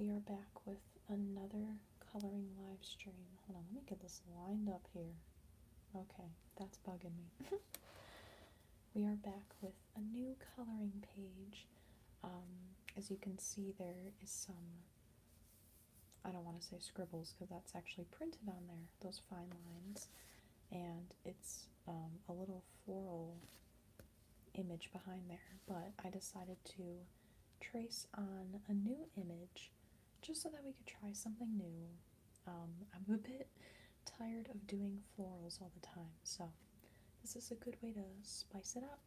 We are back with another coloring live stream. Hold on, let me get this lined up here. Okay, that's bugging me. We are back with a new coloring page. As you can see, there is some, I don't want to say scribbles because that's actually printed on there, those fine lines. And it's a little floral image behind there, but I decided to trace on a new image just so that we could try something new. I'm a bit tired of doing florals all the time, so this is a good way to spice it up.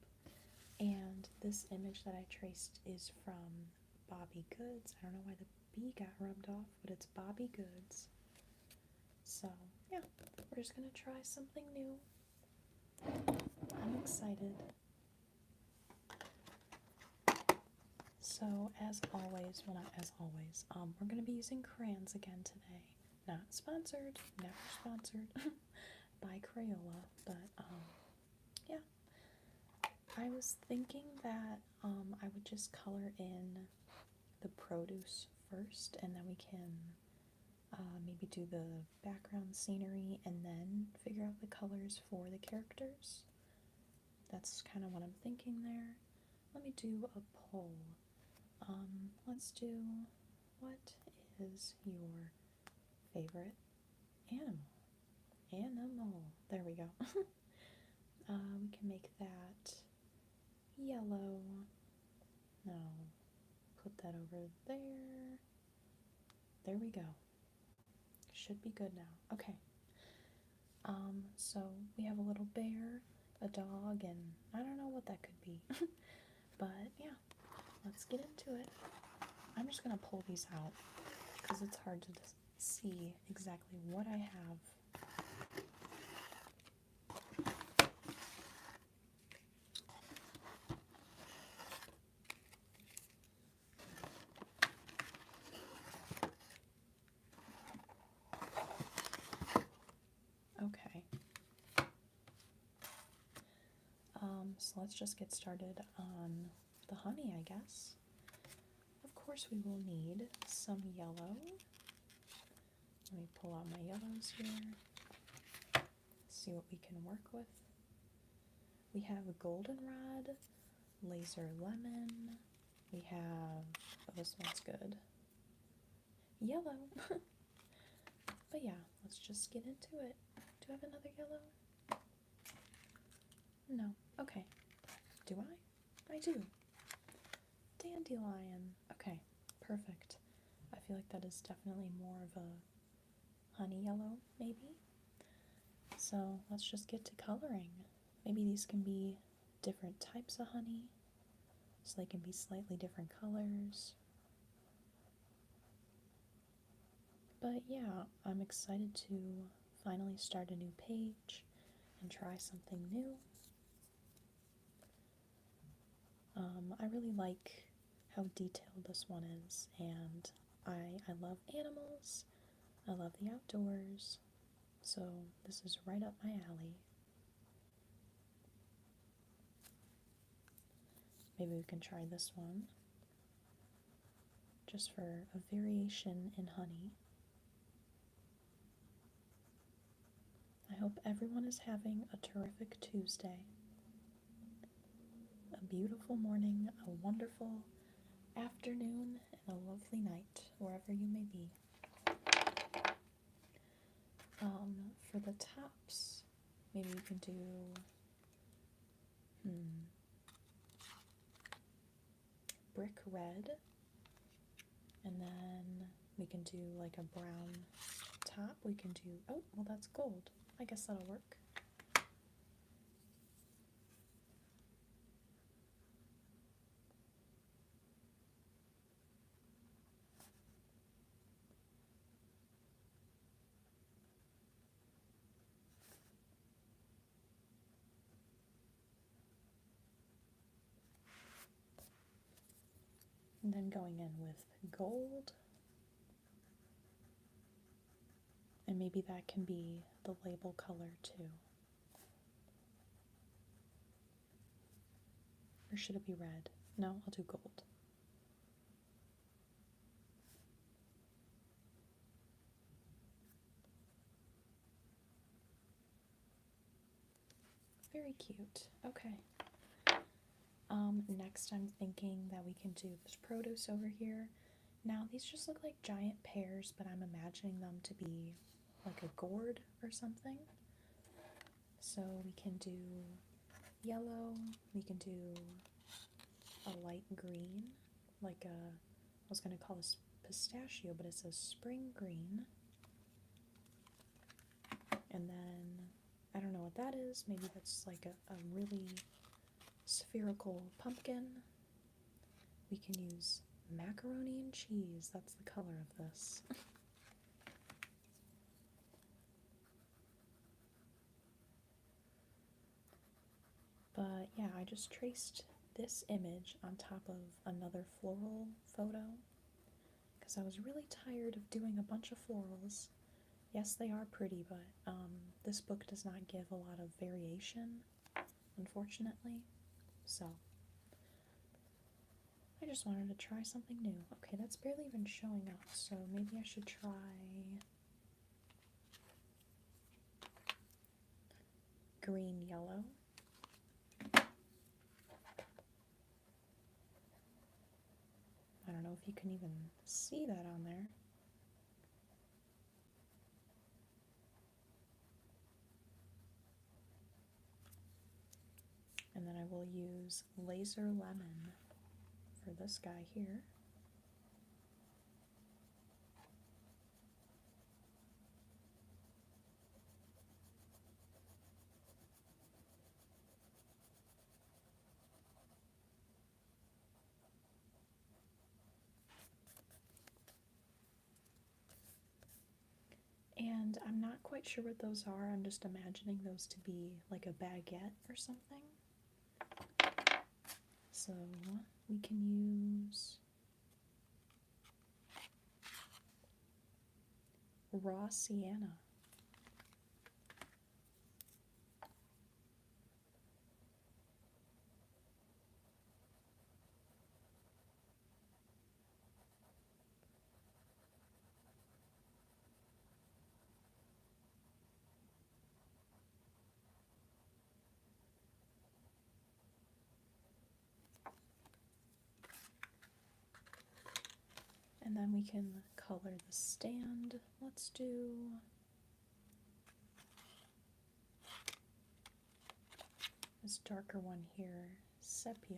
And this image that I traced is from Bobby Goods. I don't know why the B got rubbed off, but it's Bobby Goods. So yeah, we're just gonna try something new. I'm excited. So as always, well not as always, we're going to be using crayons again today. Not sponsored, never sponsored by Crayola, but yeah. I was thinking that I would just color in the produce first, and then we can maybe do the background scenery and then figure out the colors for the characters. That's kind of what I'm thinking there. Let me do a poll. Let's do, what is your favorite animal? Animal. There we go. We can make that yellow. No, put that over there. There we go. Should be good now. Okay. So we have a little bear, a dog, and I don't know what that could be. But yeah, let's get into it. I'm just going to pull these out because it's hard to see exactly what I have. Okay. So let's just get started on the honey, I guess. Of course we will need some yellow. Let me pull out my yellows here. See what we can work with. We have goldenrod, laser lemon. We have, oh, this one's good. Yellow. But yeah, let's just get into it. Do I have another yellow? No. Okay. Do I? I do. Dandelion. Okay, perfect. I feel like that is definitely more of a honey yellow, maybe. So let's just get to coloring. Maybe these can be different types of honey, so they can be slightly different colors. But yeah, I'm excited to finally start a new page and try something new. I really like how detailed this one is, and I love animals, I love the outdoors, so this is right up my alley. Maybe we can try this one, just for a variation in honey. I hope everyone is having a terrific Tuesday. A beautiful morning, a wonderful afternoon, and a lovely night, wherever you may be. For the tops, maybe we can do, brick red, and then we can do like a brown top. We can do, oh, well that's gold. I guess that'll work. And then going in with gold. And maybe that can be the label color too. Or should it be red? No, I'll do gold. Very cute. Okay. Next I'm thinking that we can do this produce over here. Now these just look like giant pears, but I'm imagining them to be like a gourd or something. So we can do yellow, we can do a light green, like I was going to call this pistachio, but it's a spring green. And then, I don't know what that is, maybe that's like a really spherical pumpkin. We can use macaroni and cheese, that's the color of this. But yeah, I just traced this image on top of another floral photo because I was really tired of doing a bunch of florals. Yes, they are pretty, but this book does not give a lot of variation, unfortunately. So I just wanted to try something new. Okay, that's barely even showing up, so maybe I should try green yellow. I don't know if you can even see that on there. And then I will use laser lemon for this guy here. And I'm not quite sure what those are. I'm just imagining those to be like a baguette or something. So we can use raw sienna. And then we can color the stand. Let's do this darker one here, sepia.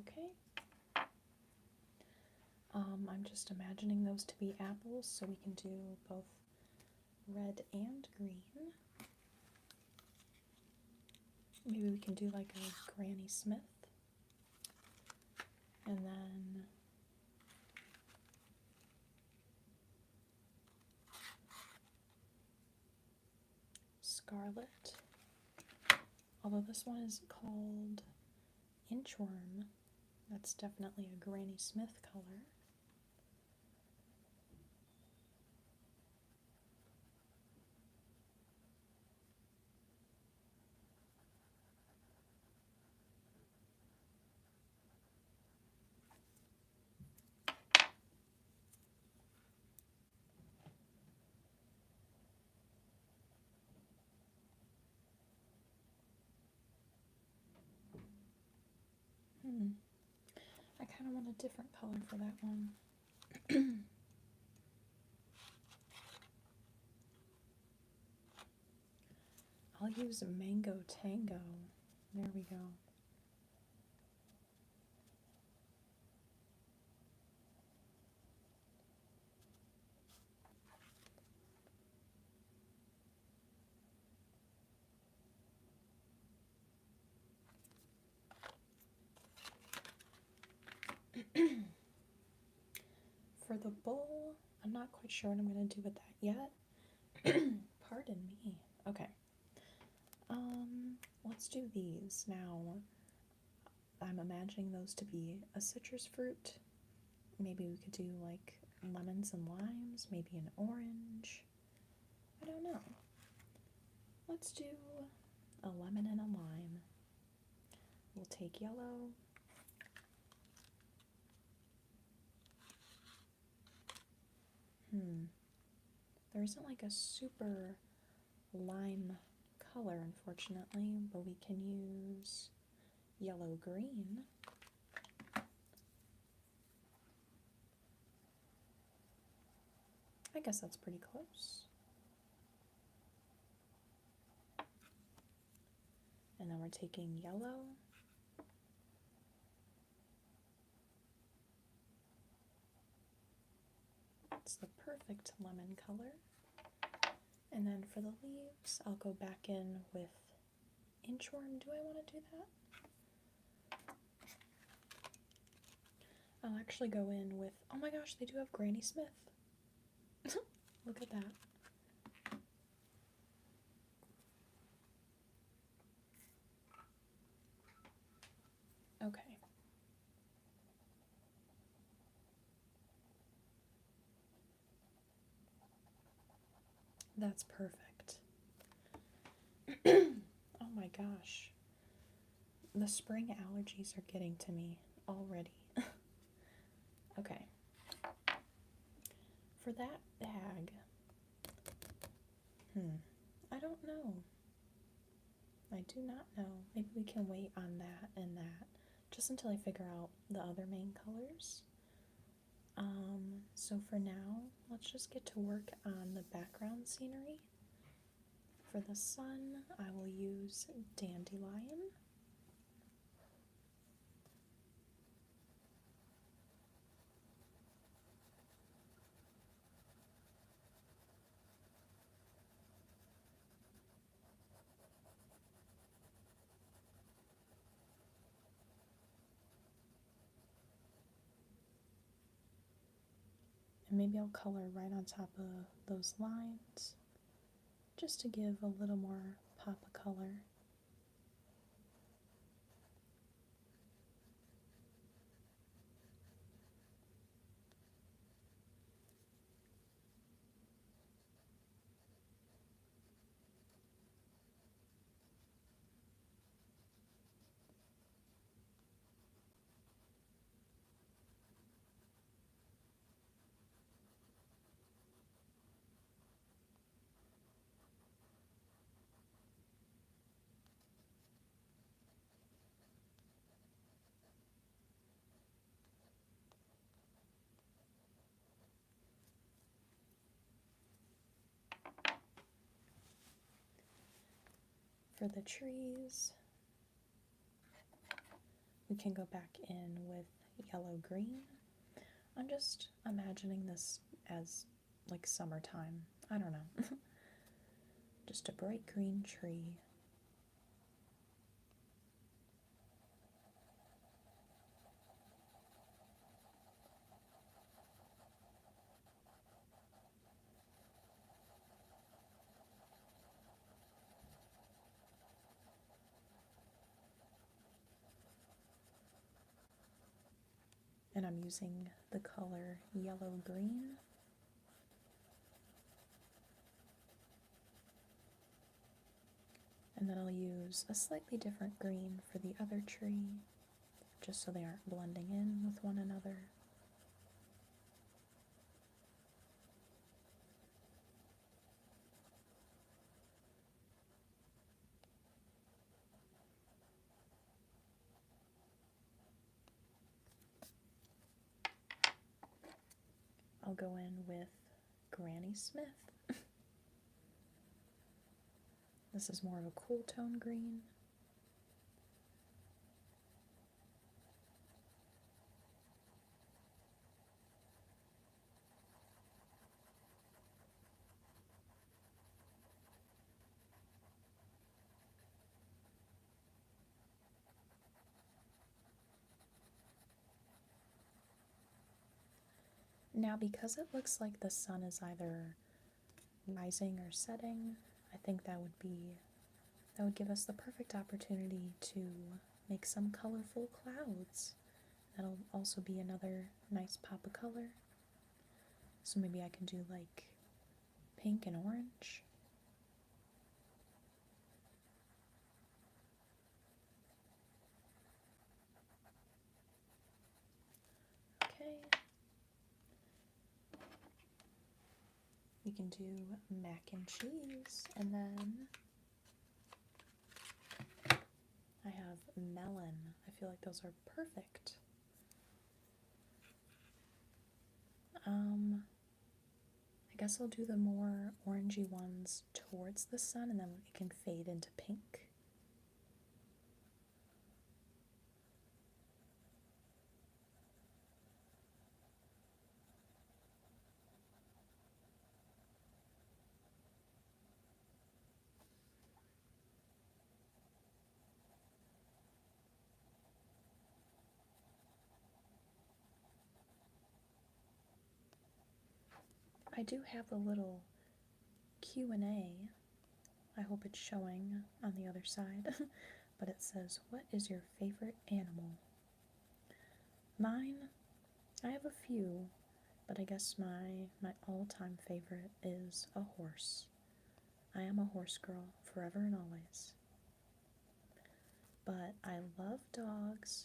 Okay. I'm just imagining those to be apples, so we can do both red and green. Maybe we can do like a Granny Smith. And then Scarlet. Although this one is called Inchworm, that's definitely a Granny Smith color. I kind of want a different color for that one. I'll use Mango Tango. There we go. For the bowl, I'm not quite sure what I'm going to do with that yet. Pardon me. Okay. Let's do these. Now, I'm imagining those to be a citrus fruit. Maybe we could do like lemons and limes, maybe an orange. I don't know. Let's do a lemon and a lime. We'll take yellow. There isn't like a super lime color, unfortunately, but we can use yellow green. I guess that's pretty close. And then we're taking yellow. It's the perfect lemon color. And then for the leaves, I'll go back in with Inchworm. Do I want to do that? I'll actually go in with, oh my gosh, they do have Granny Smith. Look at that. Okay. That's perfect. Oh my gosh. The spring allergies are getting to me already. Okay. For that bag, I don't know. I do not know. Maybe we can wait on that and that just until I figure out the other main colors. So for now, let's just get to work on the background scenery. For the sun, I will use Dandelion. And maybe I'll color right on top of those lines, just to give a little more pop of color. For the trees, We can go back in with yellow-green. I'm just imagining this as like summertime. I don't know. Just a bright green tree. And I'm using the color yellow-green. And then I'll use a slightly different green for the other tree, just so they aren't blending in with one another. I'll go in with Granny Smith. This is more of a cool tone green. Now, because it looks like the sun is either rising or setting, I think that would give us the perfect opportunity to make some colorful clouds. That'll also be another nice pop of color. So maybe I can do like pink and orange. Okay. We can do mac and cheese, and then I have melon. I feel like those are perfect. I guess I'll do the more orangey ones towards the sun, and then it can fade into pink. I do have a little Q&A. I hope it's showing on the other side. But it says, what is your favorite animal? Mine, I have a few, but I guess my all-time favorite is a horse. I am a horse girl, forever and always. But I love dogs,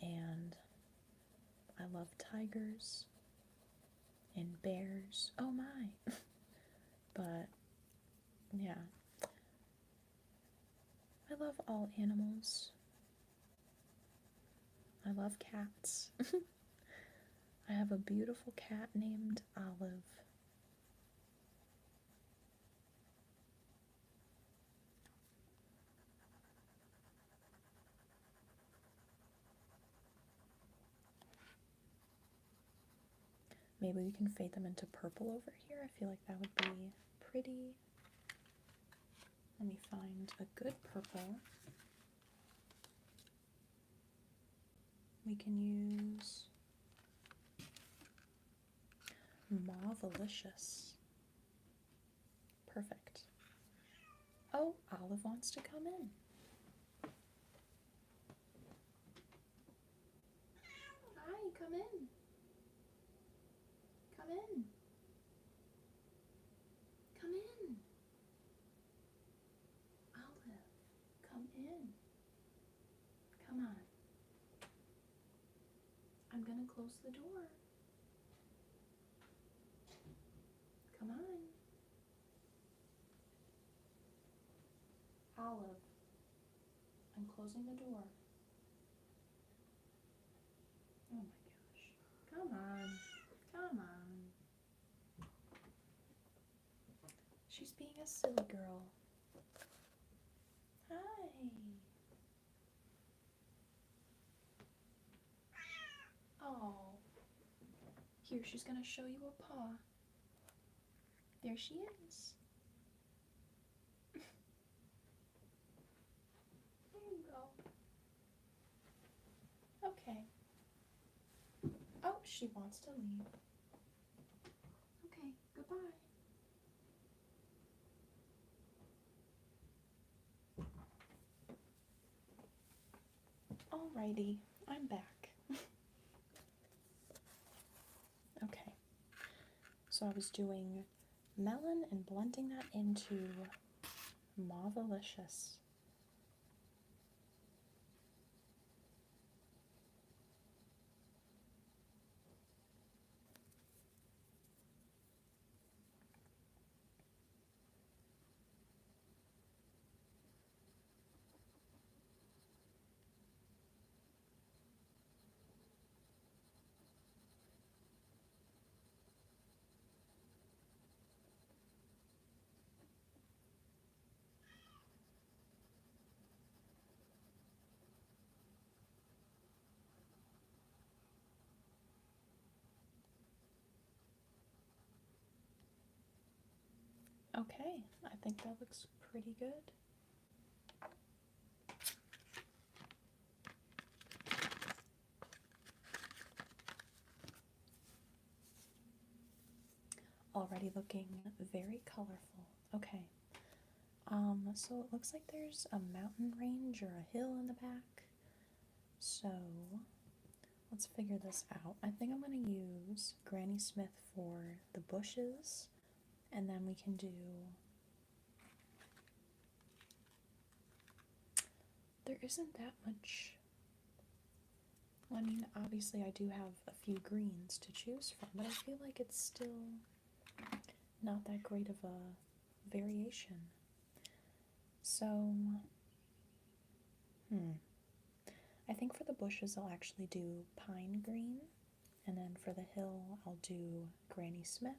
and I love tigers, and bears. Oh my! But, yeah. I love all animals. I love cats. I have a beautiful cat named Olive. Maybe we can fade them into purple over here. I feel like that would be pretty. Let me find a good purple. We can use Mauvelicious. Perfect. Oh, Olive wants to come in. Hi, come in. Come in. Come in. Olive, come in. Come on. I'm gonna close the door. Come on. Olive, I'm closing the door. Oh my gosh. Come on. Come on. She's being a silly girl. Hi. Oh, here, she's gonna show you a paw. There she is. There you go. Okay. Oh, she wants to leave. Okay, goodbye. Alrighty, I'm back. Okay, so I was doing melon and blending that into Mauvalicious. Okay, I think that looks pretty good. Already looking very colorful. Okay. So it looks like there's a mountain range or a hill in the back. So let's figure this out. I think I'm going to use Granny Smith for the bushes, and then we can do... There isn't that much... I mean, obviously I do have a few greens to choose from, but I feel like it's still not that great of a variation. So, I think for the bushes I'll actually do pine green, and then for the hill I'll do Granny Smith.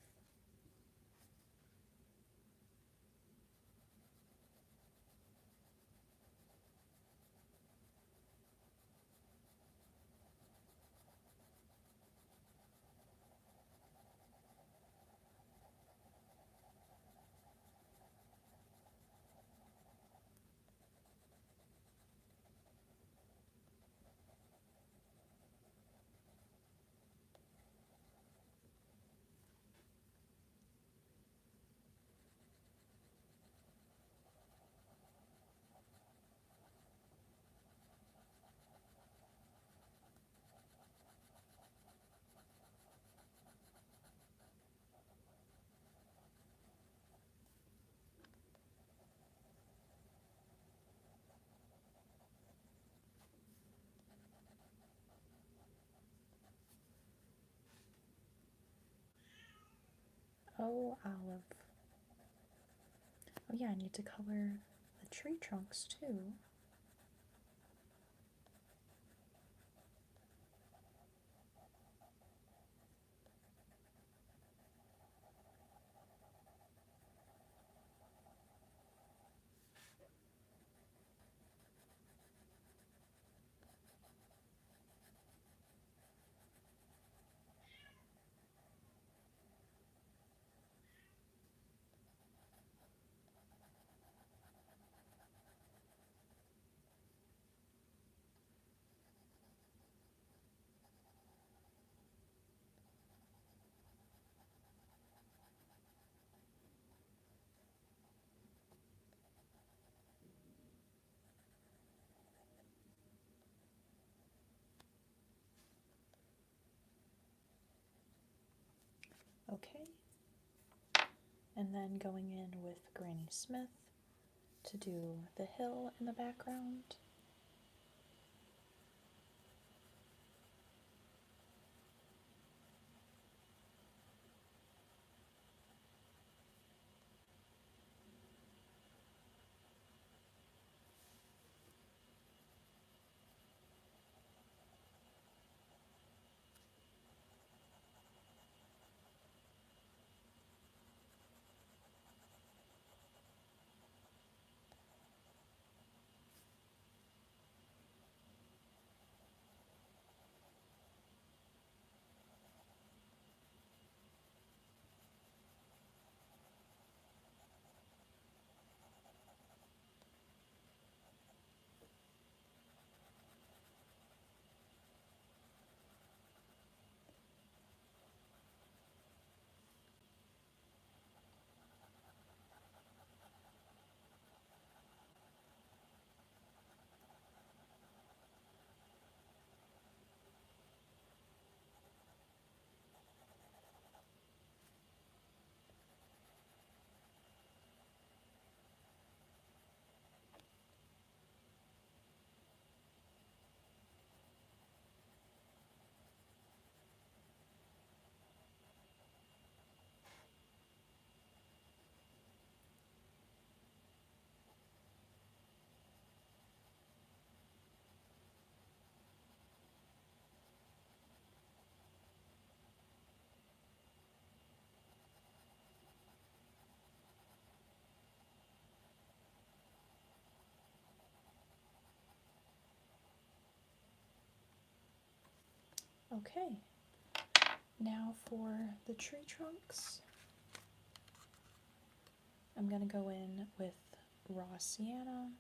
Oh, olive. Oh yeah, I need to color the tree trunks too. Okay. And then going in with Granny Smith to do the hill in the background. Okay, now for the tree trunks, I'm going to go in with raw sienna.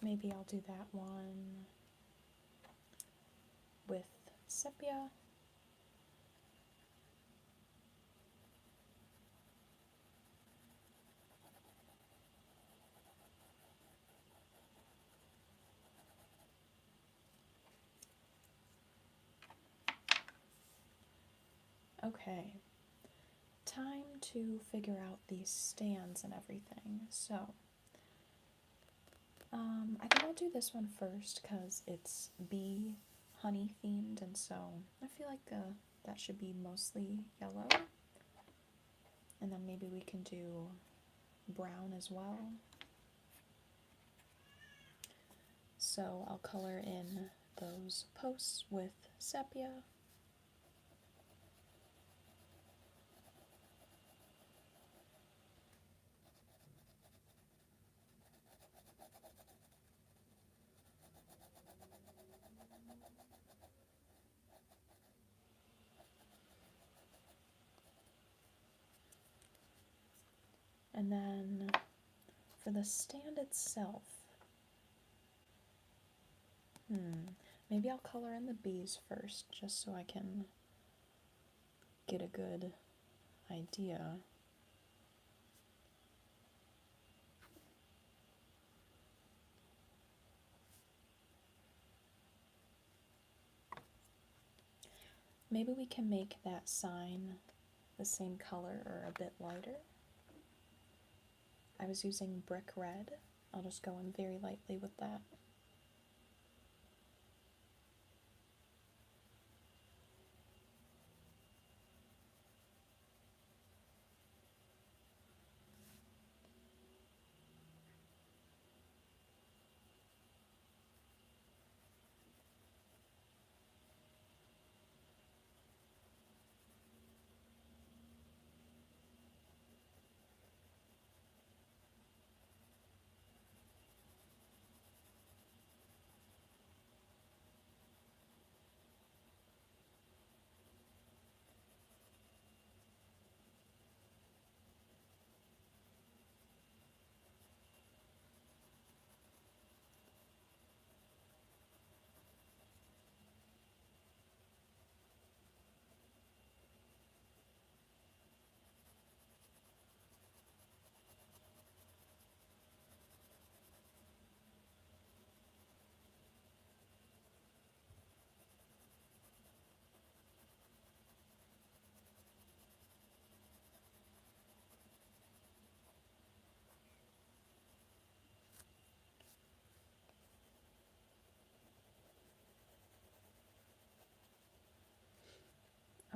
Maybe I'll do that one with sepia. Okay, time to figure out these stands and everything. So, I think I'll do this one first because it's bee honey themed, and so I feel like that should be mostly yellow. And then maybe we can do brown as well. So I'll color in those posts with sepia. And then for the stand itself, maybe I'll color in the bees first just so I can get a good idea. Maybe we can make that sign the same color or a bit lighter. I was using brick red. I'll just go in very lightly with that.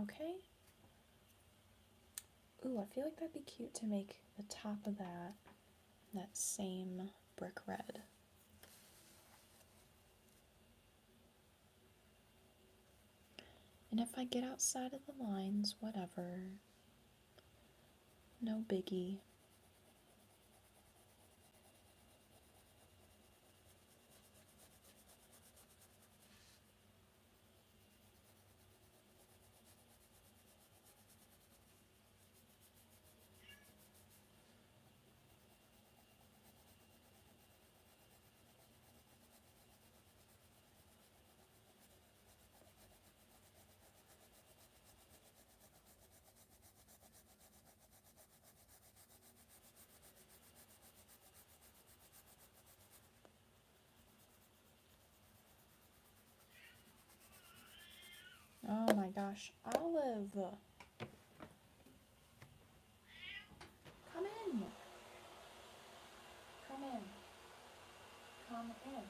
Okay. Ooh, I feel like that'd be cute to make the top of that same brick red. And if I get outside of the lines, whatever. No biggie. Oh my gosh, Olive! Come in! Come in. Come in.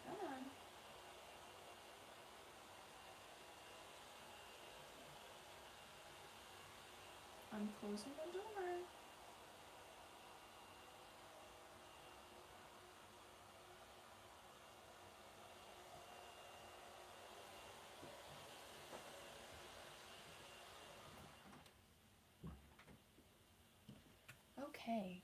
Come on. I'm closing the door. Okay.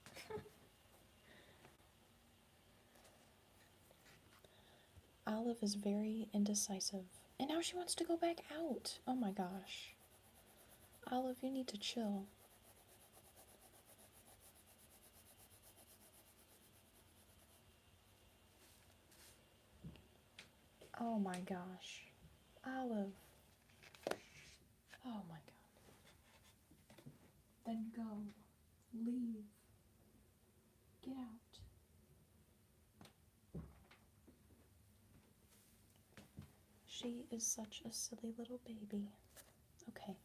Olive is very indecisive. And now she wants to go back out. Oh my gosh. Olive, you need to chill. Oh my gosh. Olive. Oh my god. Then go. Leave. Get out. She is such a silly little baby. Okay.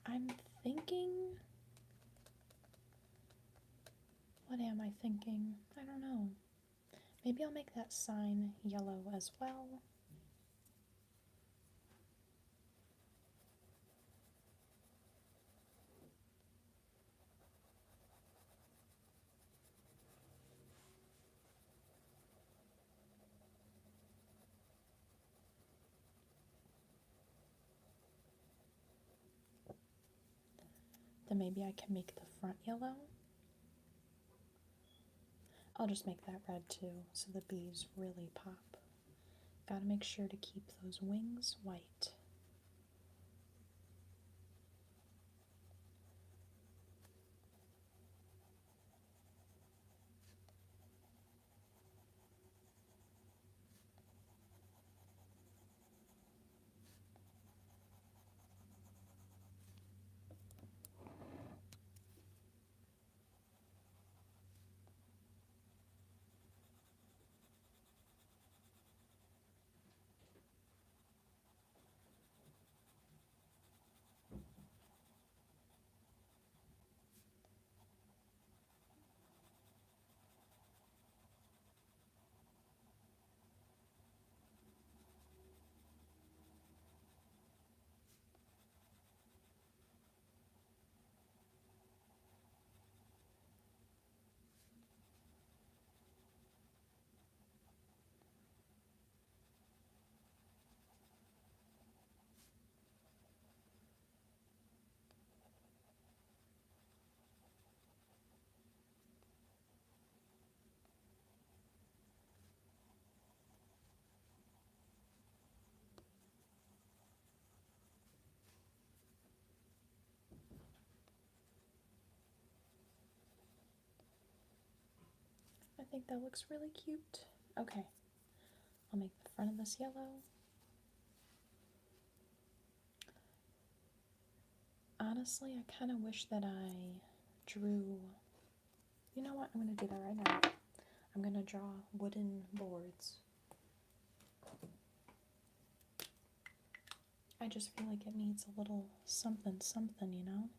I'm thinking... What am I thinking? I don't know. Maybe I'll make that sign yellow as well. Then maybe I can make the front yellow. I'll just make that red too, so the bees really pop. Gotta make sure to keep those wings white. I think that looks really cute. Okay, I'll make the front of this yellow. Honestly, I kind of wish that I drew... You know what? I'm going to do that right now. I'm going to draw wooden boards. I just feel like it needs a little something something, you know?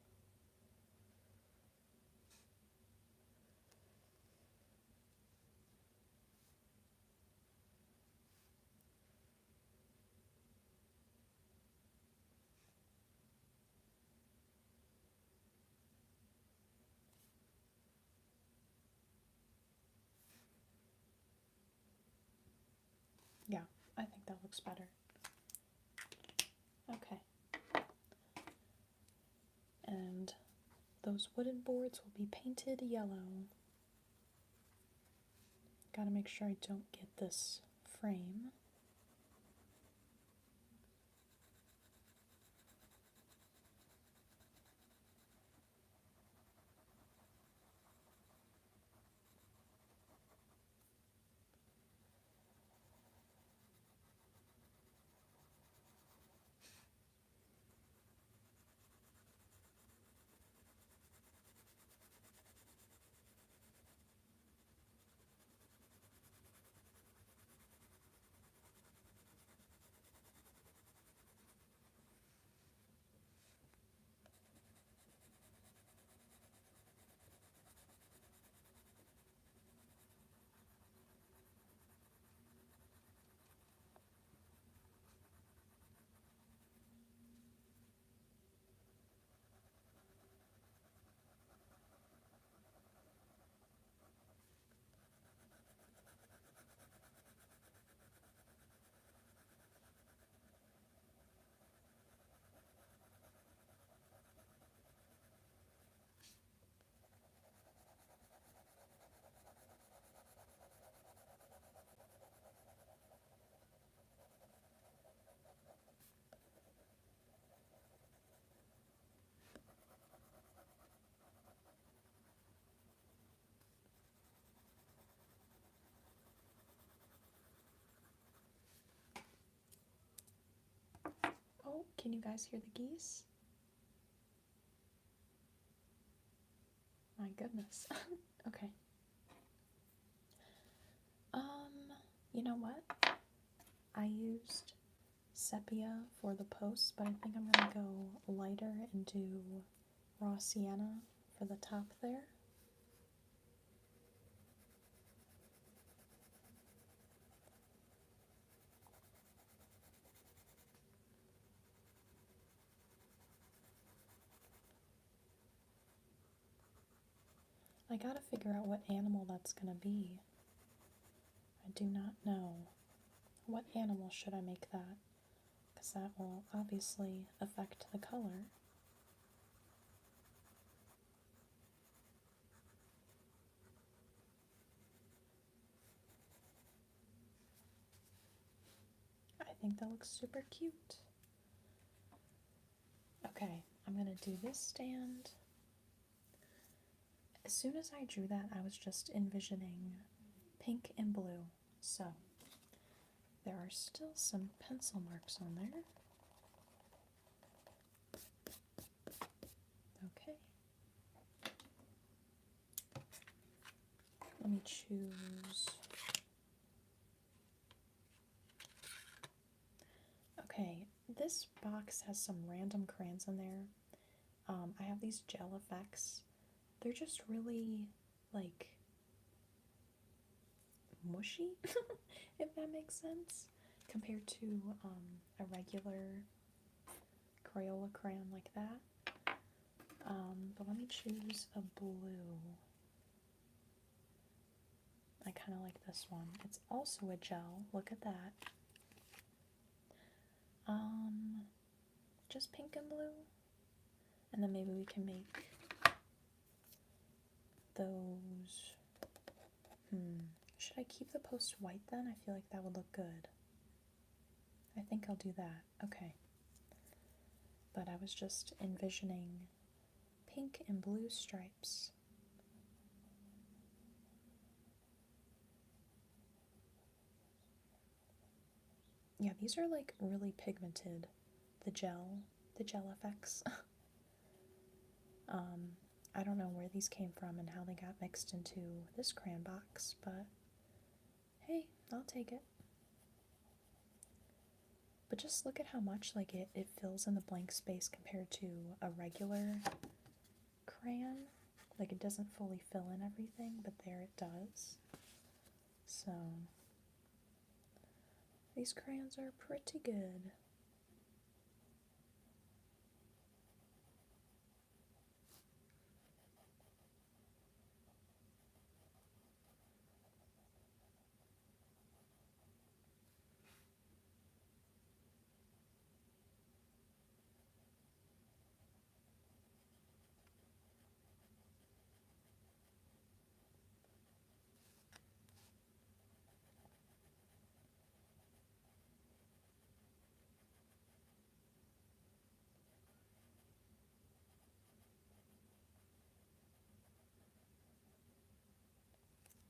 Yeah, I think that looks better. Okay. And those wooden boards will be painted yellow. Gotta make sure I don't get this frame. Can you guys hear the geese? My goodness. Okay. You know what? I used sepia for the posts, but I think I'm gonna go lighter and do raw sienna for the top there. I gotta figure out what animal that's gonna be. I do not know. What animal should I make that? Because that will obviously affect the color. I think that looks super cute. Okay, I'm gonna do this stand. As soon as I drew that, I was just envisioning pink and blue. So, there are still some pencil marks on there. Okay. Let me choose. Okay, this box has some random crayons in there. I have these gel effects. They're just really, like, mushy, if that makes sense, compared to a regular Crayola crayon like that. But let me choose a blue. I kind of like this one. It's also a gel. Look at that. Just pink and blue. And then maybe we can make those. Should I keep the post white then? I feel like that would look good. I think I'll do that. Okay. But I was just envisioning pink and blue stripes. Yeah, these are like really pigmented. The gel effects. I don't know where these came from and how they got mixed into this crayon box, but hey, I'll take it. But just look at how much like it fills in the blank space compared to a regular crayon. Like it doesn't fully fill in everything, but there it does. So these crayons are pretty good.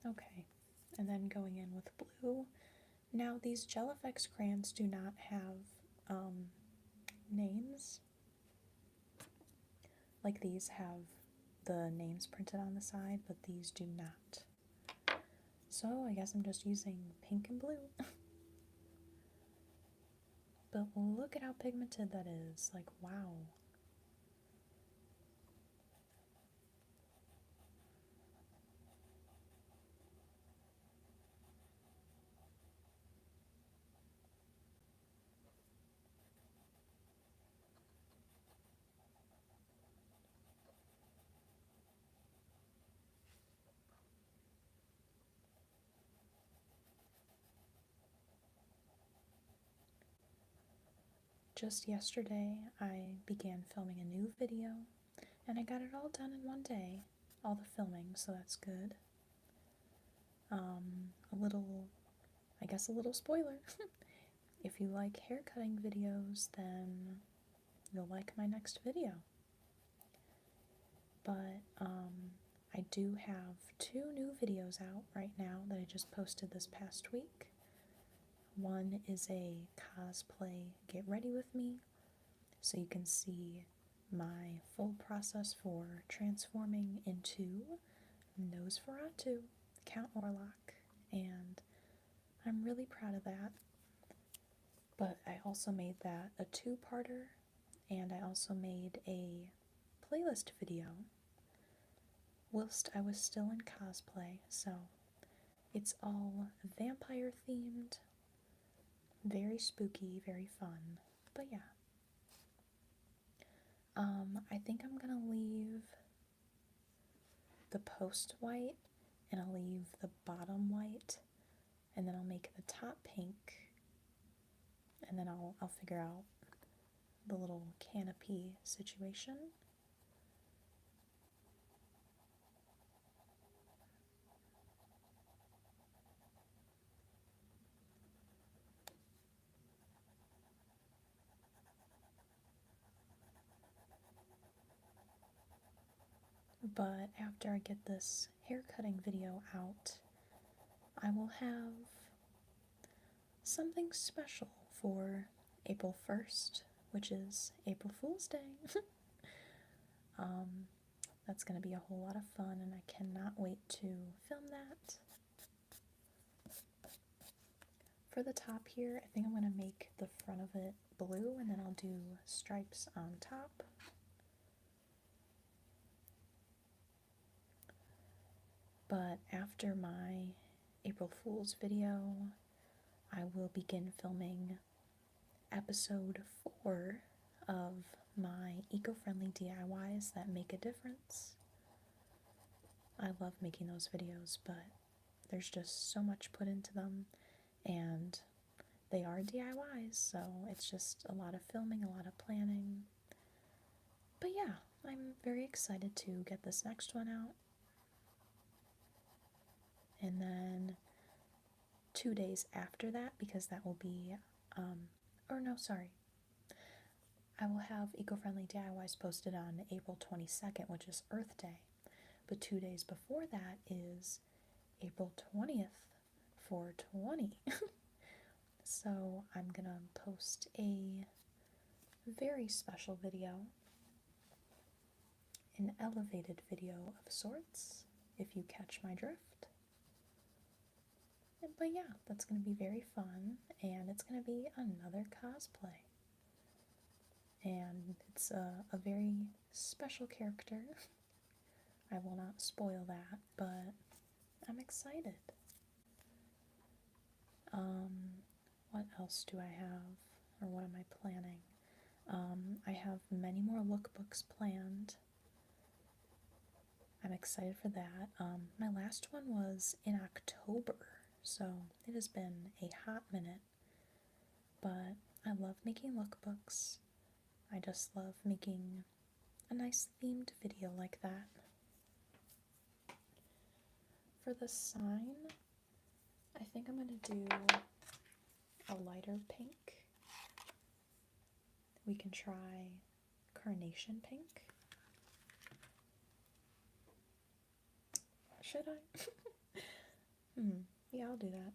Okay, and then going in with blue. Now these Gel Effects crayons do not have names. Like these have the names printed on the side, but these do not. So I guess I'm just using pink and blue. But look at how pigmented that is. Like, wow. Just yesterday, I began filming a new video, and I got it all done in one day, all the filming, so that's good. I guess a little spoiler. If you like hair cutting videos, then you'll like my next video. But, I do have 2 new videos out right now that I just posted this past week. One is a cosplay get ready with me, so you can see my full process for transforming into Nosferatu, Count Orlok, and I'm really proud of that. But I also made that a two-parter, and I also made a playlist video whilst I was still in cosplay, so it's all vampire themed, very spooky, very fun. But yeah. I think I'm gonna leave the post white, and I'll leave the bottom white, and then I'll make the top pink, and then I'll figure out the little canopy situation. But after I get this haircutting video out, I will have something special for April 1st, which is April Fool's Day. That's going to be a whole lot of fun, and I cannot wait to film that. For the top here, I think I'm going to make the front of it blue, and then I'll do stripes on top. But after my April Fool's video, I will begin filming episode 4 of my eco-friendly DIYs that make a difference. I love making those videos, but there's just so much put into them, and they are DIYs, so it's just a lot of filming, a lot of planning. But yeah, I'm very excited to get this next one out. And then 2 days after that, because that will be, I will have eco-friendly DIYs posted on April 22nd, which is Earth Day. But 2 days before that is April 20th, 420. So I'm gonna post a very special video, an elevated video of sorts, if you catch my drift. But yeah, that's gonna be very fun, and it's gonna be another cosplay. And it's a very special character. I will not spoil that, but I'm excited. What else do I have, or what am I planning? I have many more lookbooks planned. I'm excited for that. My last one was in October, so it has been a hot minute. But I love making lookbooks. I just love making a nice themed video like that. For the sign, I think I'm going to do a lighter pink. We can try carnation pink. Should I? Yeah, I'll do that.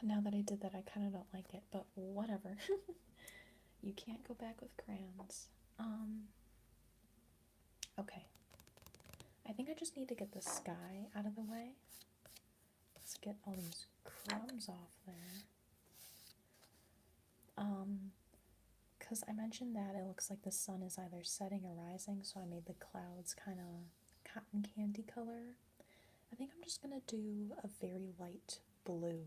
Now that I did that, I kind of don't like it, but whatever. You can't go back with crayons. Okay. I think I just need to get the sky out of the way. Let's get all these crumbs off there. Because I mentioned that it looks like the sun is either setting or rising, so I made the clouds kind of cotton candy color. I think I'm just going to do a very light blue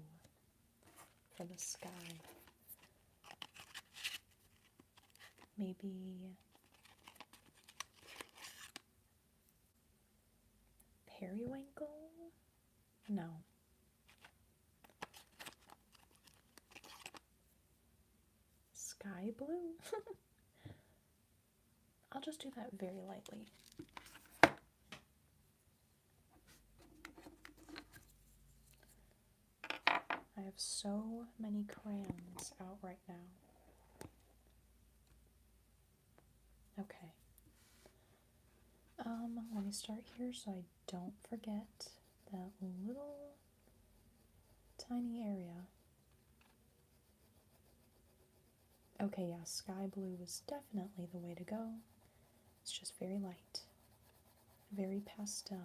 for the sky. Maybe periwinkle? No. Sky blue? I'll just do that very lightly. have so many crayons out right now. Okay. Let me start here so I don't forget that little tiny area. Okay, yeah, sky blue was definitely the way to go. It's just very light, very pastel.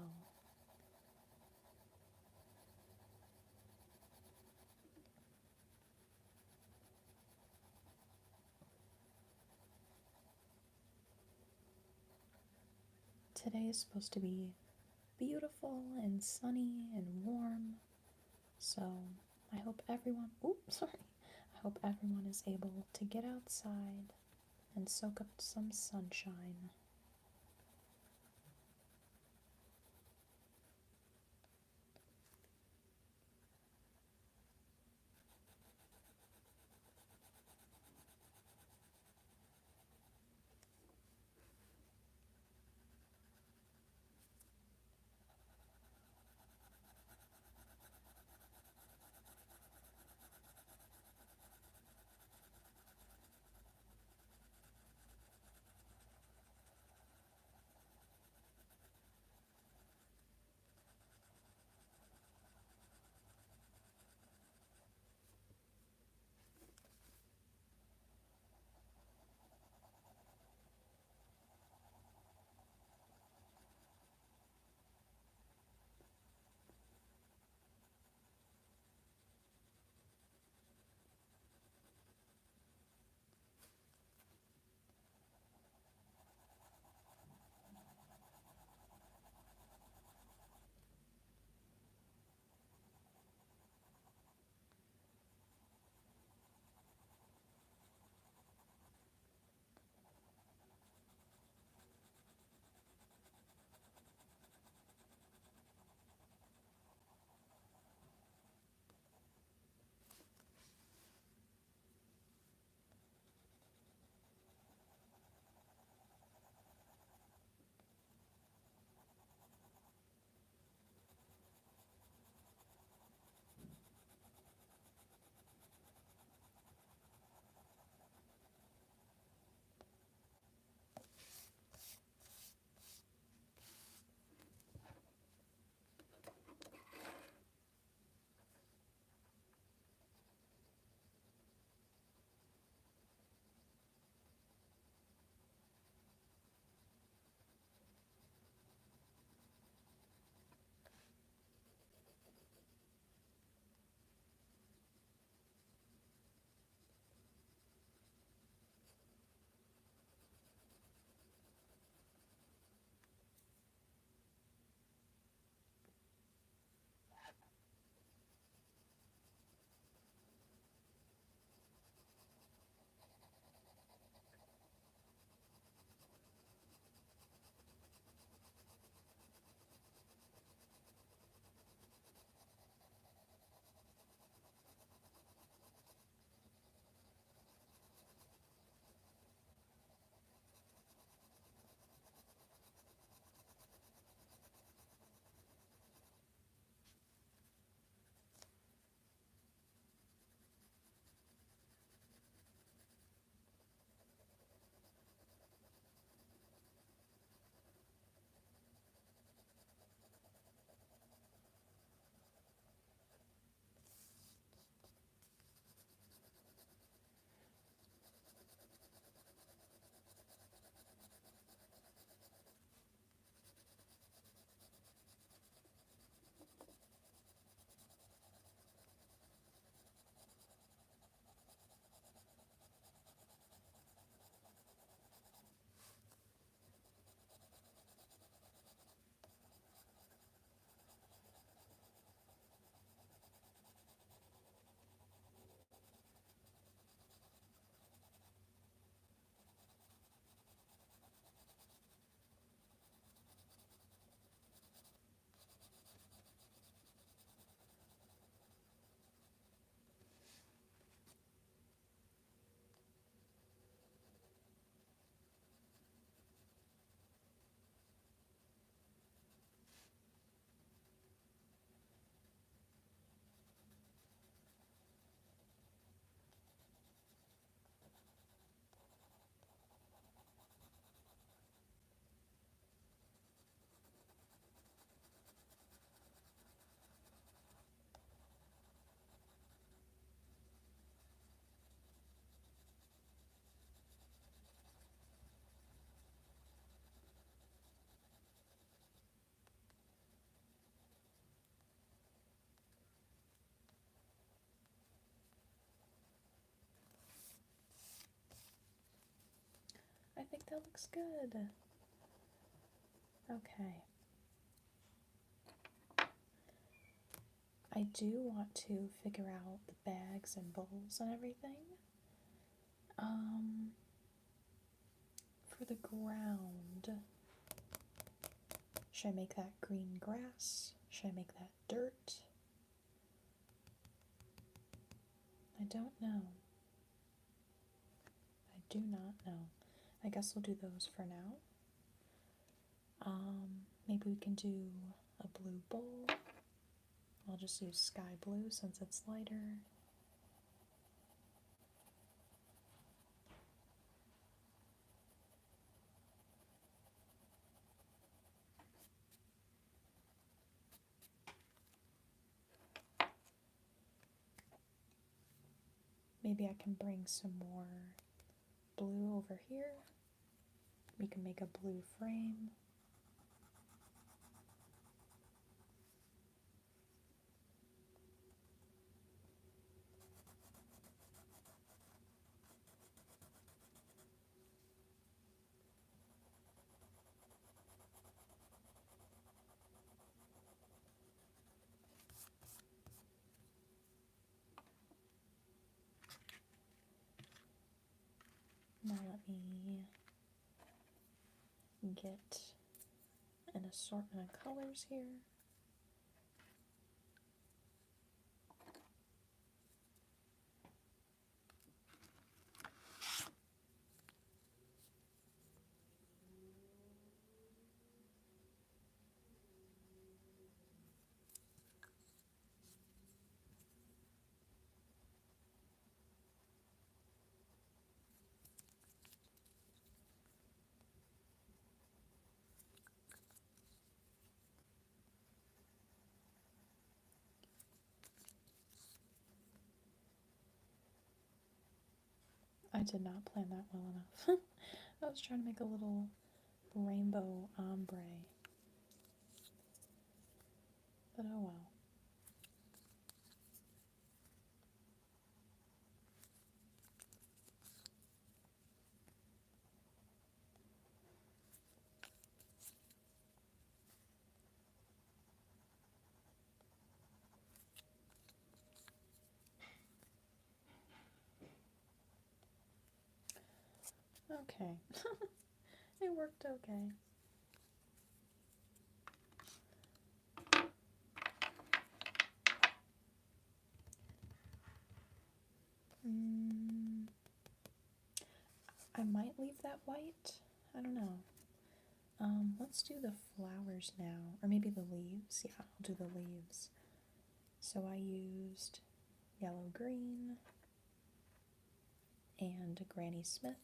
Today is supposed to be beautiful and sunny and warm, so I hope everyone, I hope everyone is able to get outside and soak up some sunshine. That looks good. Okay. I do want to figure out the bags and bowls and everything. For the ground, should I make that green grass? Should I make that dirt? I don't know. I do not know. I guess we'll do those for now. Maybe we can do a blue bowl. I'll just use sky blue since it's lighter. Maybe I can bring some more blue over here. We can make a blue frame. Now let me get an assortment of colors here. I did not plan that well enough. I was trying to make a little rainbow ombre. But oh well. Okay. It worked okay. I might leave that white. I don't know. Let's do the flowers now. Or maybe the leaves. Yeah, I'll do the leaves. So I used yellow green and Granny Smith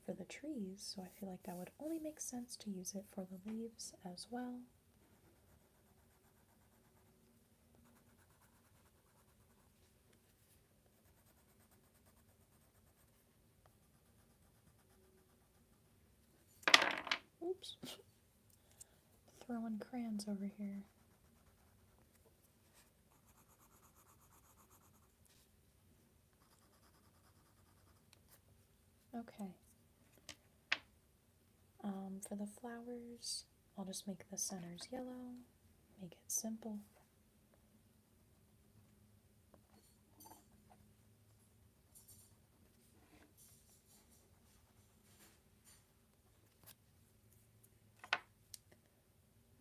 for the trees, so I feel like that would only make sense to use it for the leaves as well. Oops. Throwing crayons over here. Okay. For the flowers, I'll just make the centers yellow, make it simple.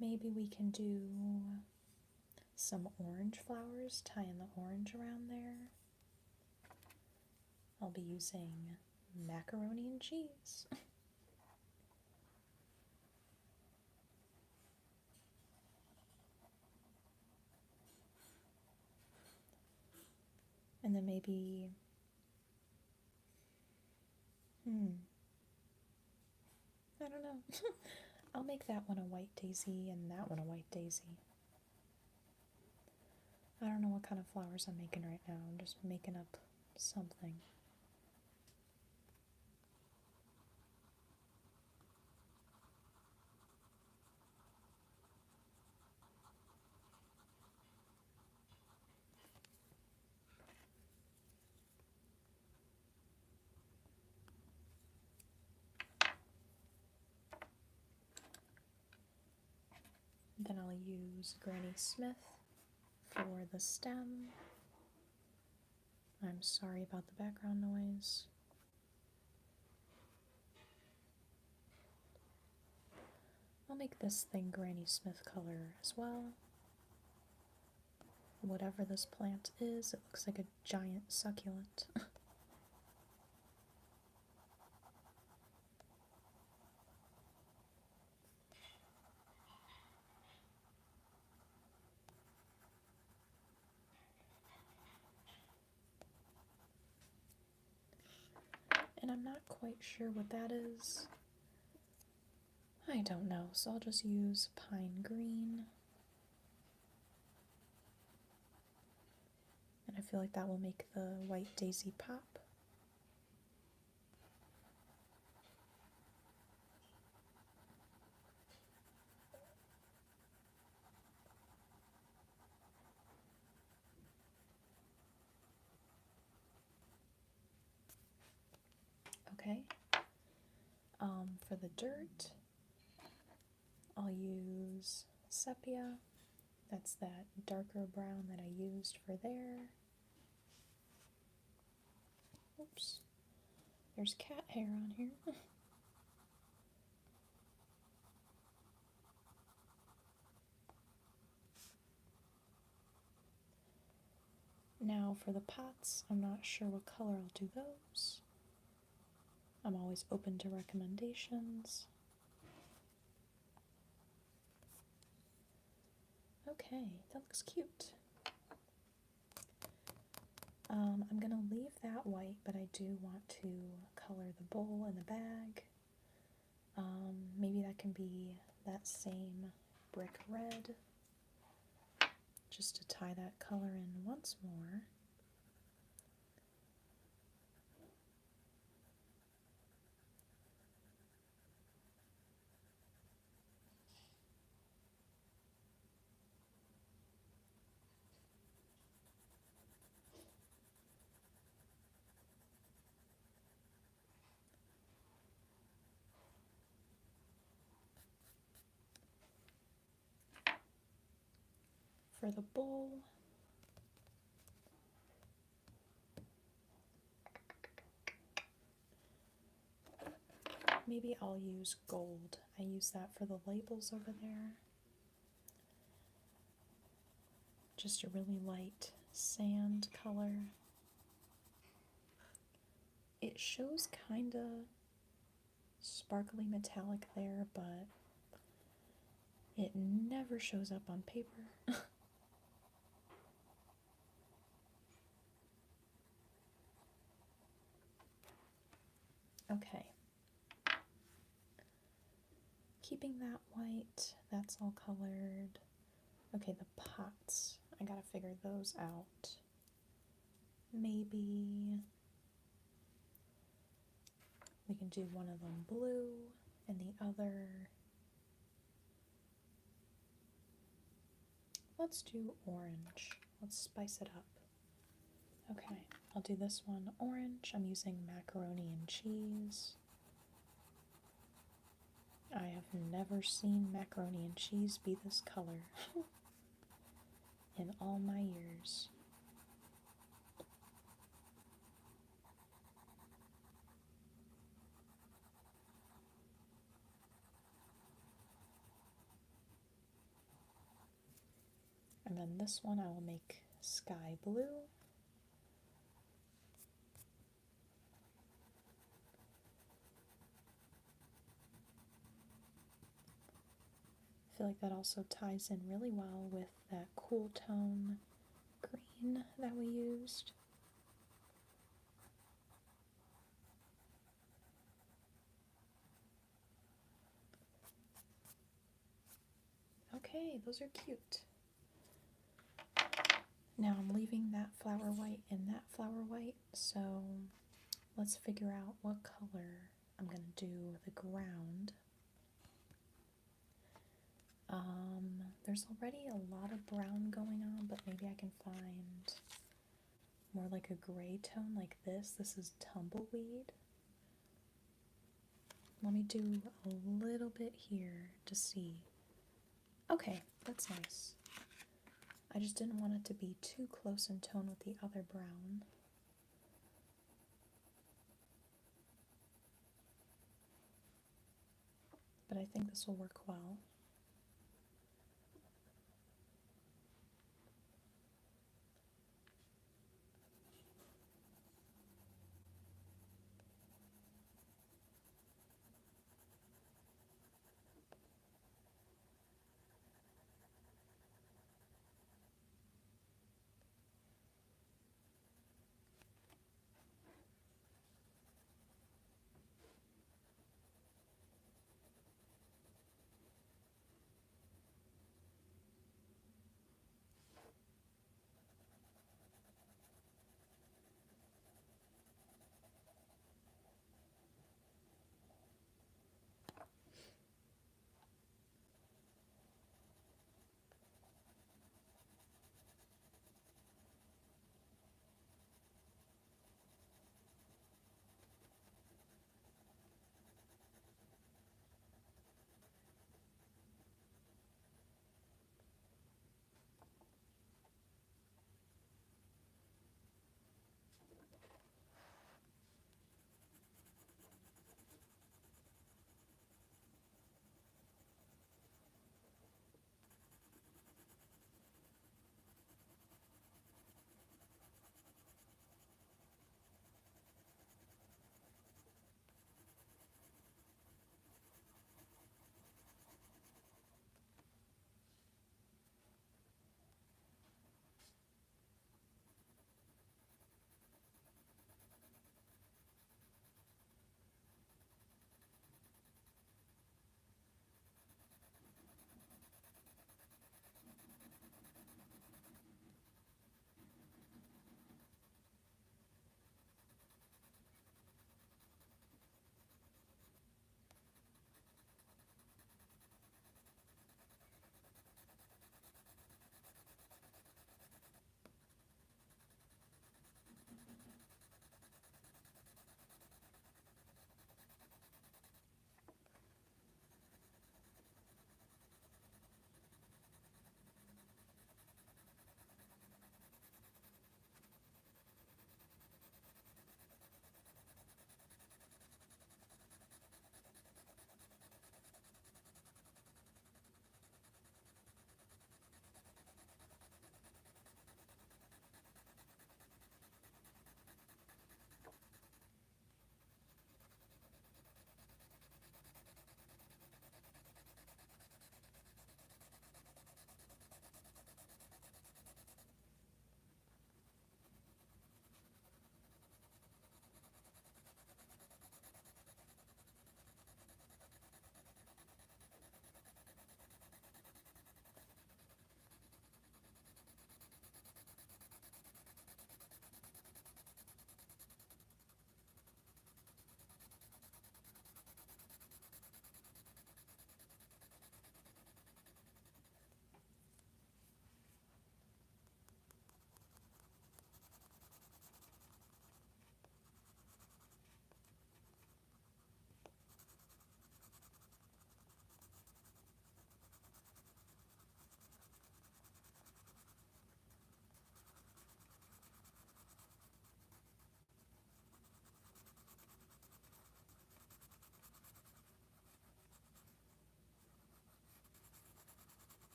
Maybe we can do some orange flowers, tie in the orange around there. I'll be using macaroni and cheese. And then maybe, I don't know. I'll make that one a white daisy and that one a white daisy. I don't know what kind of flowers I'm making right now. I'm just making up something. Then I'll use Granny Smith for the stem. I'm sorry about the background noise. I'll make this thing Granny Smith color as well. Whatever this plant is, it looks like a giant succulent. And I'm not quite sure what that is. I don't know, so I'll just use pine green. And I feel like that will make the white daisy pop. Okay. For the dirt, I'll use sepia. That's that darker brown that I used for there. Oops. There's cat hair on here. Now for the pots, I'm not sure what color I'll do those. I'm always open to recommendations. Okay, that looks cute. I'm gonna leave that white, but I do want to color the bowl and the bag. Maybe that can be that same brick red, just to tie that color in once more. For the bowl, maybe I'll use gold. I use that for the labels over there. Just a really light sand color. It shows kinda sparkly metallic there, but it never shows up on paper. Okay. Keeping that white, that's all colored. Okay, the pots, I gotta figure those out. Maybe we can do one of them blue and the other, let's do orange. Let's spice it up. Okay, I'll do this one orange. I'm using macaroni and cheese. I have never seen macaroni and cheese be this color in all my years. And then this one I will make sky blue. I feel like that also ties in really well with that cool tone green that we used. Okay, those are cute. Now I'm leaving that flower white and that flower white, so let's figure out what color I'm going to do the ground. There's already a lot of brown going on, but maybe I can find more like a gray tone like this. This is tumbleweed. Let me do a little bit here to see. Okay, that's nice. I just didn't want it to be too close in tone with the other brown. But I think this will work well.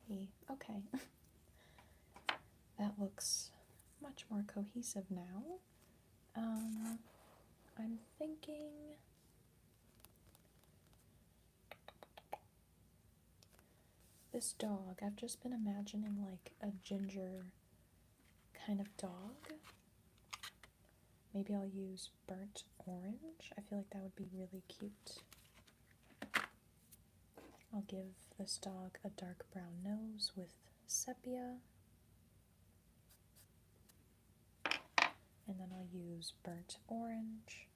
Yay, okay. That looks much more cohesive now. I'm thinking this dog, I've just been imagining like a ginger kind of dog. Maybe I'll use burnt orange. I feel like that would be really cute. I'll give this dog a dark brown nose with sepia. And then I'll use burnt orange.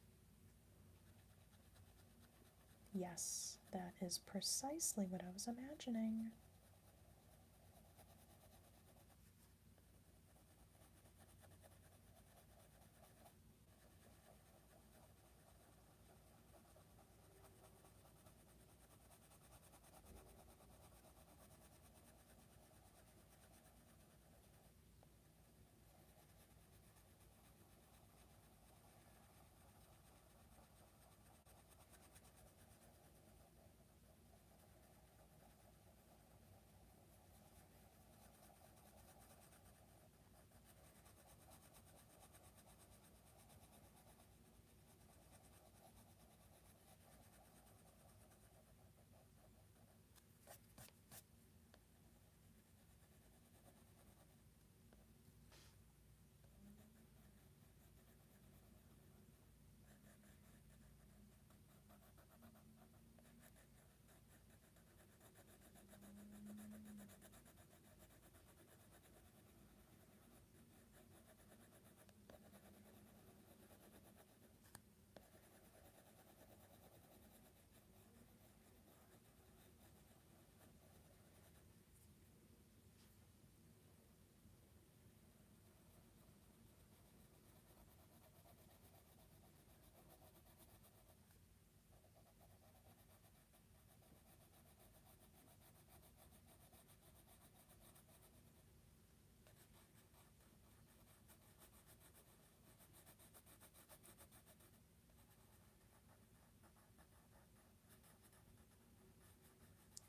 Yes, that is precisely what I was imagining.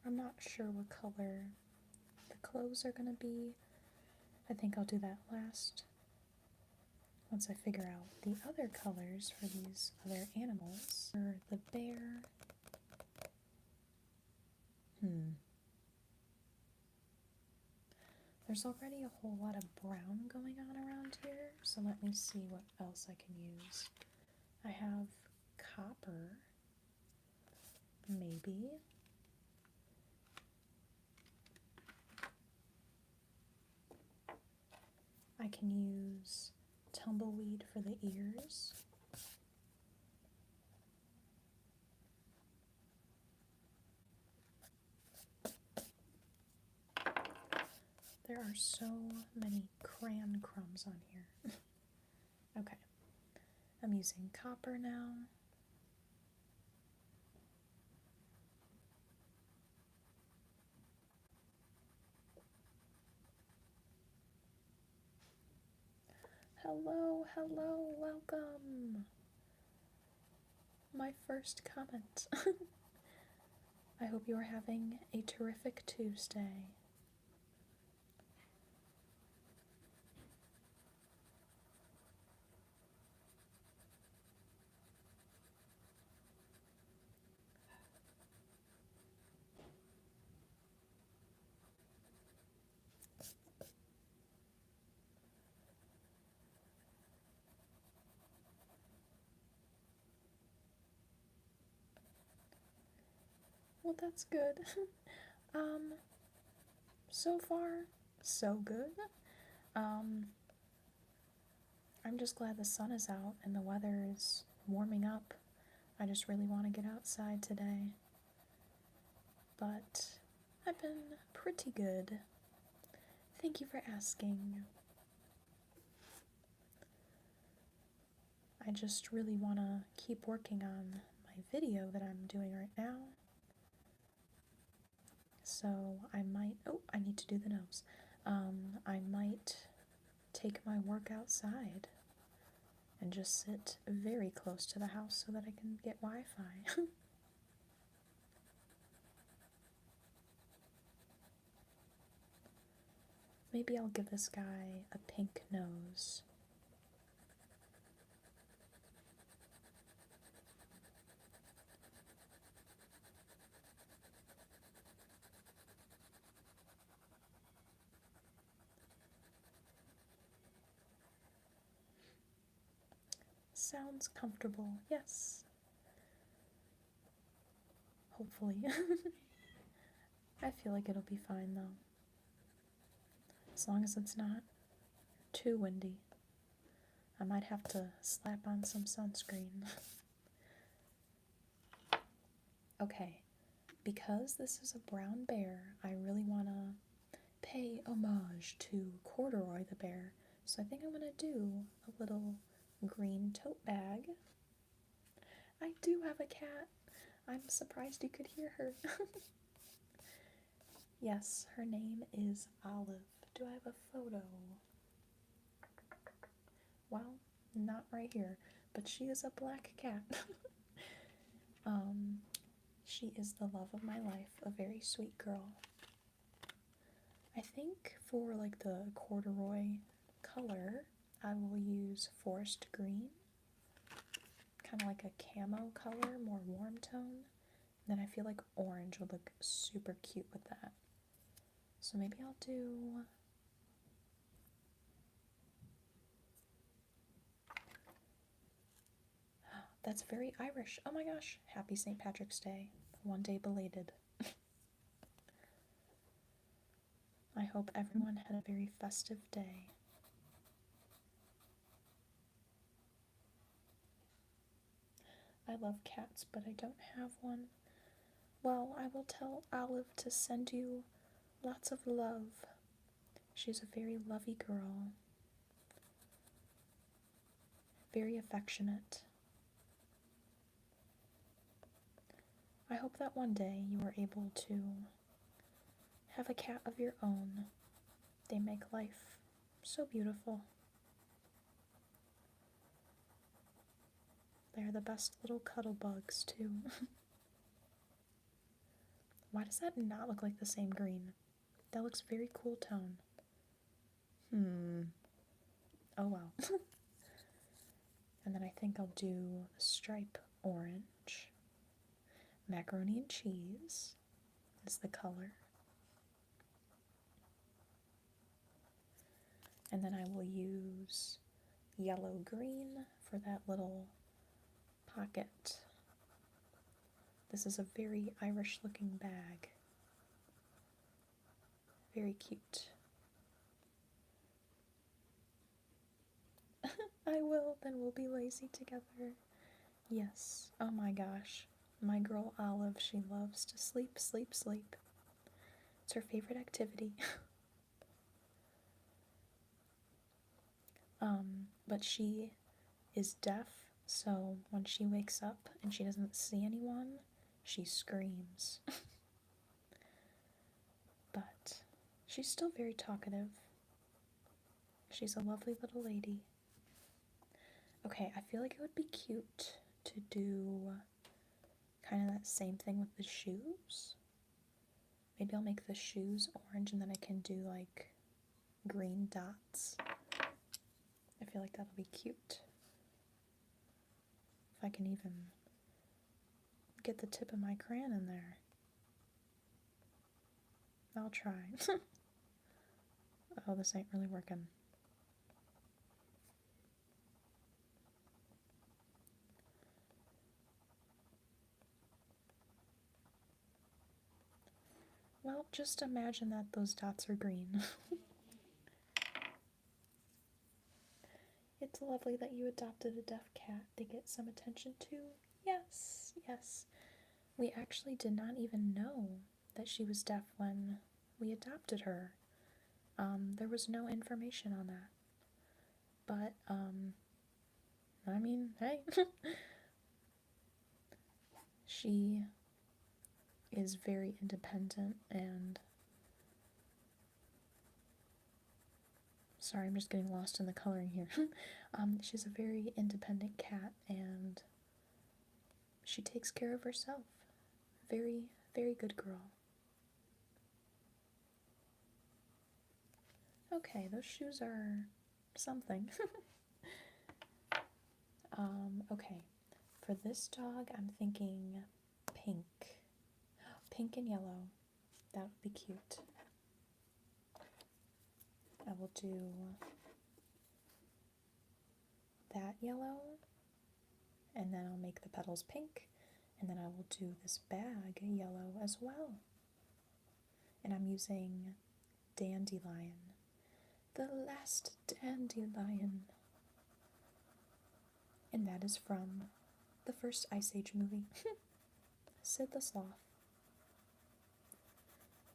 I'm not sure what color the clothes are going to be. I think I'll do that last. Once I figure out the other colors for these other animals. For the bear. There's already a whole lot of brown going on around here, so let me see what else I can use. I have copper. Maybe. I can use tumbleweed for the ears. There are so many crayon crumbs on here. Okay, I'm using copper now. Hello, hello, welcome. My first comment. I hope you are having a terrific Tuesday. Well, that's good. So far, so good. I'm just glad the sun is out and the weather is warming up. I just really want to get outside today. But I've been pretty good. Thank you for asking. I just really want to keep working on my video that I'm doing right now. So I might, I need to do the nose. I might take my work outside and just sit very close to the house so that I can get Wi-Fi. Maybe I'll give this guy a pink nose. sounds comfortable. Yes. Hopefully. I feel like it'll be fine though. As long as it's not too windy. I might have to slap on some sunscreen. Okay, because this is a brown bear, I really want to pay homage to Corduroy the bear. So I think I'm going to do a little green tote bag. I do have a cat. I'm surprised you could hear her. Yes, her name is Olive. Do I have a photo? Well, not right here, but she is a black cat. She is the love of my life, a very sweet girl. I think for like the corduroy color, I will use forest green, kind of like a camo color, more warm tone. Then I feel like orange would look super cute with that. So maybe I'll do that's very Irish. Oh my gosh, happy St. Patrick's Day. One day belated. I hope everyone had a very festive day. I love cats, but I don't have one. Well, I will tell Olive to send you lots of love. She's a very lovey girl. Very affectionate. I hope that one day you are able to have a cat of your own. They make life so beautiful. They're the best little cuddle bugs, too. Why does that not look like the same green? That looks very cool tone. Oh well. And then I think I'll do stripe orange. Macaroni and cheese is the color. And then I will use yellow green for that little pocket. This is a very Irish looking bag. Very cute. I will, then we'll be lazy together. Yes, oh my gosh. My girl Olive, she loves to sleep, sleep, sleep. It's her favorite activity. But she is deaf, so when she wakes up and she doesn't see anyone, she screams. But she's still very talkative. She's a lovely little lady. Okay, I feel like it would be cute to do kind of that same thing with the shoes. Maybe I'll make the shoes orange and then I can do like green dots. I feel like that'll be cute. If I can even get the tip of my crayon in there. I'll try. Oh, this ain't really working. Well, just imagine that those dots are green. It's lovely that you adopted a deaf cat to get some attention too. Yes, yes. We actually did not even know that she was deaf when we adopted her. There was no information on that. But, I mean, hey. She is very independent and... Sorry, I'm just getting lost in the coloring here. She's a very independent cat and she takes care of herself. Very, very good girl. Okay, those shoes are something. Okay, for this dog, I'm thinking pink. Pink and yellow. That would be cute. I will do that yellow and then I'll make the petals pink, and then I will do this bag yellow as well. And I'm using dandelion, the last dandelion. And that is from the first Ice Age movie, Sid the Sloth.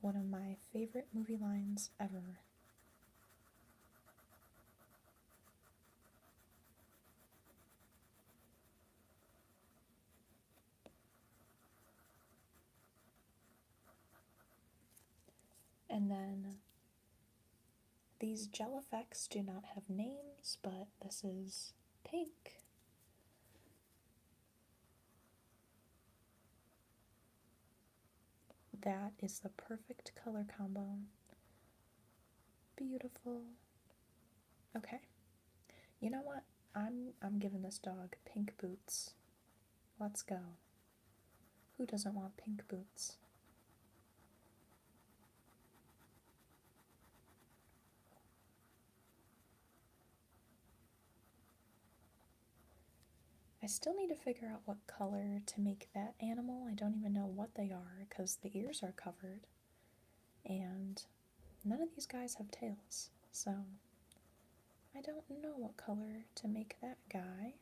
One of my favorite movie lines ever. And then these gel effects do not have names, but this is pink. That is the perfect color combo. Beautiful. Okay. You know what? I'm giving this dog pink boots. Let's go. Who doesn't want pink boots? I still need to figure out what color to make that animal. I don't even know what they are because the ears are covered. And none of these guys have tails. So I don't know what color to make that guy.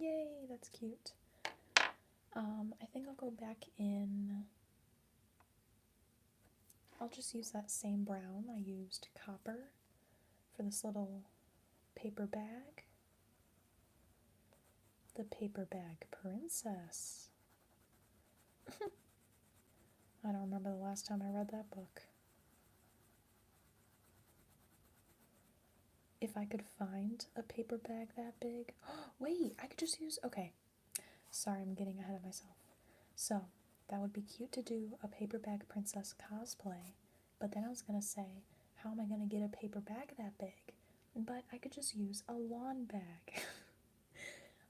Yay, that's cute. I think I'll go back in. I'll just use that same brown. I used copper for this little paper bag. The Paper Bag Princess. I don't remember the last time I read that book. If I could find a paper bag that big. Wait, I could just use. Okay. Sorry, I'm getting ahead of myself. So, that would be cute to do a paper bag princess cosplay. But then I was gonna say, how am I gonna get a paper bag that big? But I could just use a lawn bag.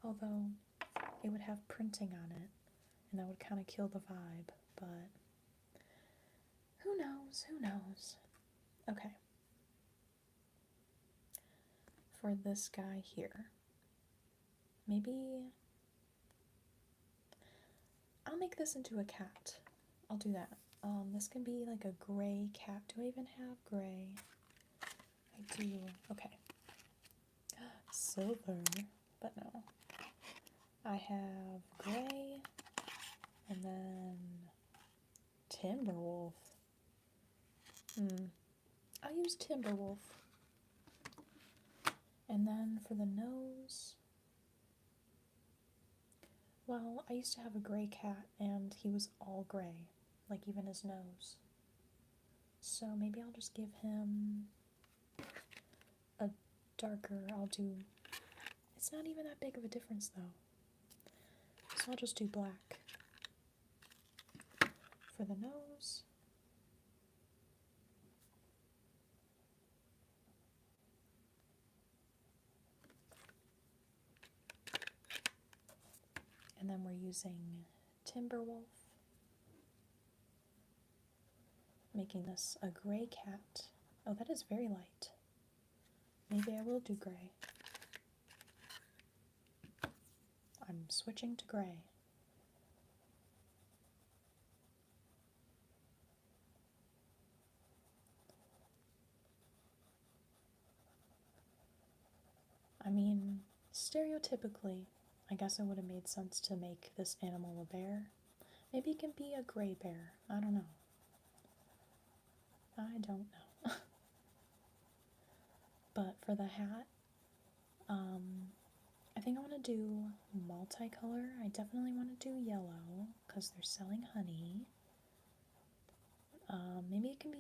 Although, it would have printing on it, and that would kind of kill the vibe. But, who knows? Who knows? Okay. For this guy here, maybe I'll make this into a cat. I'll do that. This can be like a gray cat. Do I even have gray? I do. Okay. Silver, but no. I have gray, and then Timberwolf. I'll use Timberwolf. And then for the nose, well, I used to have a gray cat, and he was all gray, like even his nose. So maybe I'll just give him a darker, it's not even that big of a difference though. So I'll just do black for the nose. And then we're using Timberwolf, making this a gray cat. Oh, that is very light. Maybe I will do gray. I'm switching to gray. I mean, stereotypically, I guess it would have made sense to make this animal a bear. Maybe it can be a gray bear. I don't know. I don't know. But for the hat, I think I want to do multicolor. I definitely want to do yellow because they're selling honey. Maybe it can be,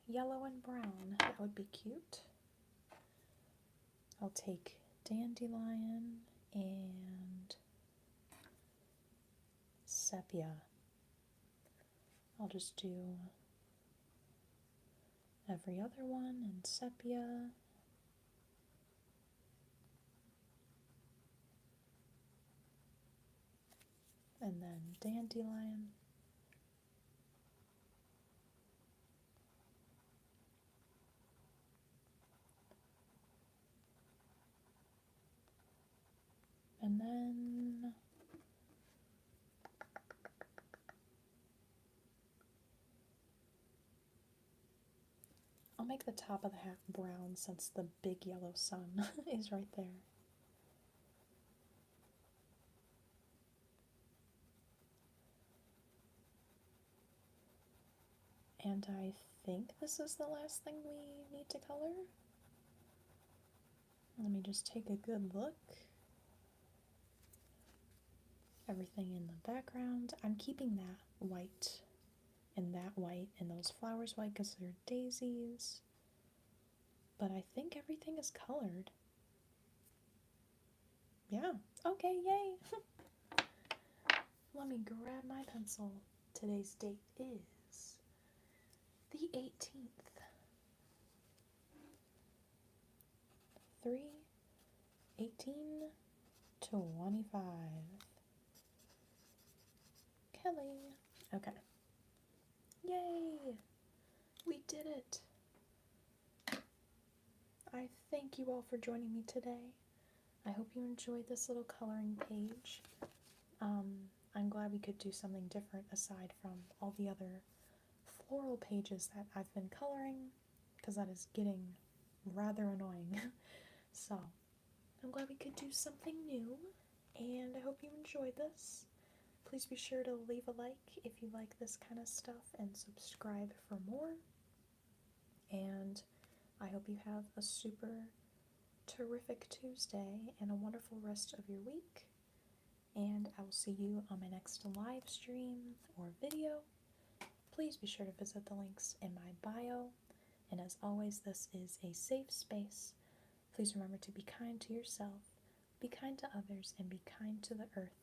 yellow and brown. That would be cute. I'll take dandelion and sepia. I'll just do every other one and sepia. and dandelion. And then I'll make the top of the hat brown since the big yellow sun is right there. And I think this is the last thing we need to color. Let me just take a good look. Everything in the background. I'm keeping that white and those flowers white because they're daisies. But I think everything is colored. Yeah. Okay, yay! Let me grab my pencil. Today's date is the 18th. 3/18/25. Kelly. Okay. Yay! We did it! I thank you all for joining me today. I hope you enjoyed this little coloring page. I'm glad we could do something different aside from all the other floral pages that I've been coloring, because that is getting rather annoying. So, I'm glad we could do something new, and I hope you enjoyed this. Please be sure to leave a like if you like this kind of stuff and subscribe for more. And I hope you have a super terrific Tuesday and a wonderful rest of your week. And I will see you on my next live stream or video. Please be sure to visit the links in my bio. And as always, this is a safe space. Please remember to be kind to yourself, be kind to others, and be kind to the earth.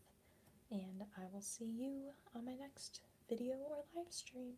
And I will see you on my next video or live stream.